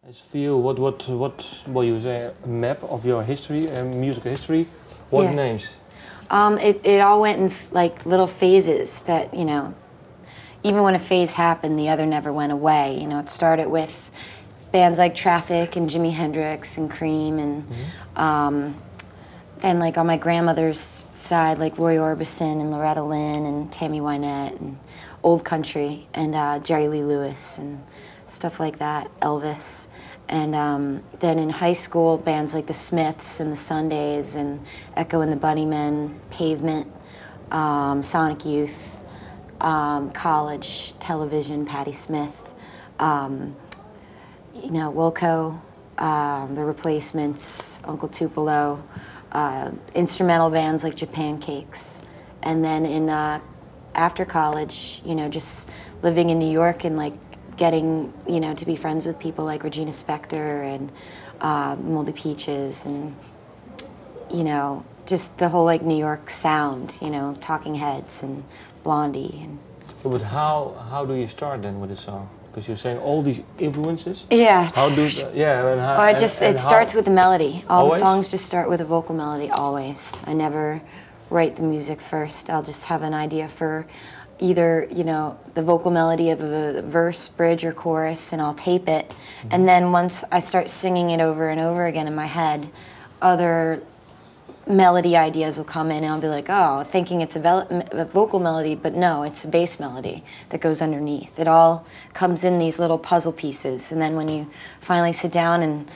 As for you, what will you say, a map of your history, musical history? What names? It all went in like little phases that, you know, even when a phase happened, the other never went away. You know, it started with bands like Traffic and Jimi Hendrix and Cream, and then like on my grandmother's side, like Roy Orbison and Loretta Lynn and Tammy Wynette and Old Country and Jerry Lee Lewis and stuff like that, Elvis. And then in high school, bands like the Smiths and the Sundays and Echo and the Bunnymen, Pavement, Sonic Youth, college, television, Patti Smith, you know, Wilco, The Replacements, Uncle Tupelo, instrumental bands like Japan Cakes. And then in after college, you know, just living in New York and like getting, you know, to be friends with people like Regina Spektor and Moldy Peaches and, you know, just the whole like New York sound, you know, Talking Heads and Blondie. And but how do you start then with a song? Because you're saying all these influences. Yeah. How do and how? Or it starts with a melody. All Always? the songs just start with a vocal melody always. I never write the music first. I'll just have an idea for either, you know, the vocal melody of a verse, bridge, or chorus, and I'll tape it. And then once I start singing it over and over again in my head, other melody ideas will come in, and I'll be like, oh, thinking it's a vocal melody, but no, it's a bass melody that goes underneath. It all comes in these little puzzle pieces, and then when you finally sit down and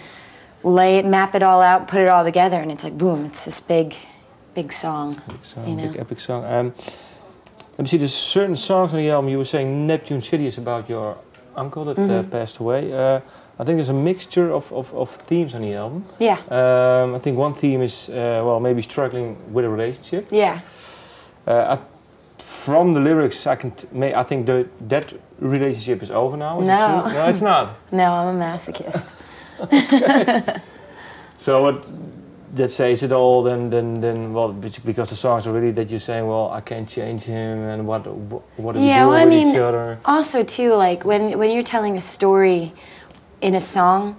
map it all out, put it all together, and it's like, boom, it's this big song. Big song, you know? big epic song. Let me see, there's certain songs on the album. You were saying Neptune City is about your uncle that passed away. I think there's a mixture of themes on the album. Yeah. I think one theme is, well, maybe struggling with a relationship. Yeah. From the lyrics, I think that relationship is over now. Is it true? No, it's not. No, I'm a masochist. Okay. So what that says it all, then well, because the songs are really that you're saying, well, I can't change him, and what do we do with each other. Also too, like when you're telling a story in a song,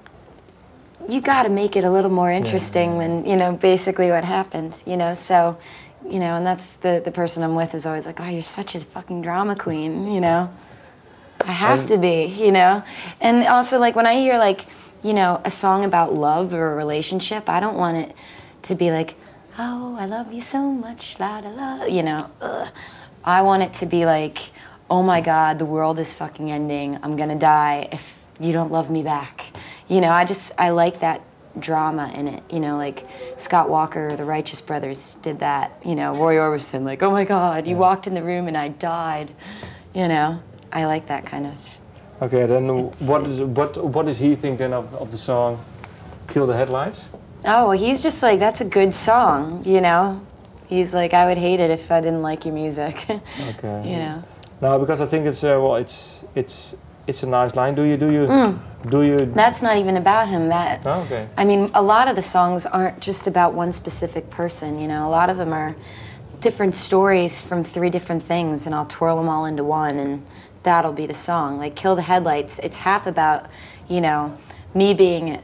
you got to make it a little more interesting than, you know, basically what happened, you know. So, you know, and that's the person I'm with is always like, oh, you're such a fucking drama queen, you know. I have to be, you know. And also, like, when I hear, like, you know, a song about love or a relationship, I don't want it to be like, oh, I love you so much, la da la, you know. I want it to be like, oh my God, the world is fucking ending. I'm gonna die if you don't love me back. You know, I like that drama in it. You know, like Scott Walker, the Righteous Brothers did that. You know, Roy Orbison, like, oh my God, you walked in the room and I died. You know, I like that kind of. Okay, then what is he thinking of the song Kill the Headlights? Oh, he's just like, that's a good song, you know? He's like, I would hate it if I didn't like your music. Okay. You know? No, because I think it's well, it's a nice line. Do you? That's not even about him. Oh, okay. I mean, a lot of the songs aren't just about one specific person, you know? A lot of them are different stories from 3 different things, and I'll twirl them all into one, and that'll be the song. Like Kill the Headlights, it's half about, you know, me being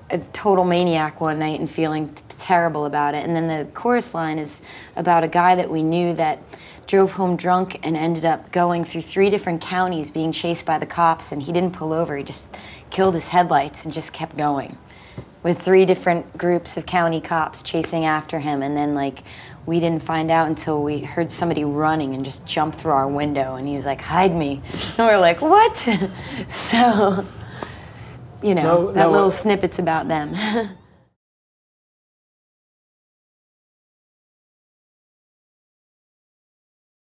a total maniac one night and feeling terrible about it. And then the chorus line is about a guy that we knew that drove home drunk and ended up going through 3 different counties being chased by the cops, and he didn't pull over, he just killed his headlights and just kept going. With 3 different groups of county cops chasing after him, and then like we didn't find out until we heard somebody running and just jumped through our window, and he was like, hide me. And we're like, what? So, you know, that little snippet's about them.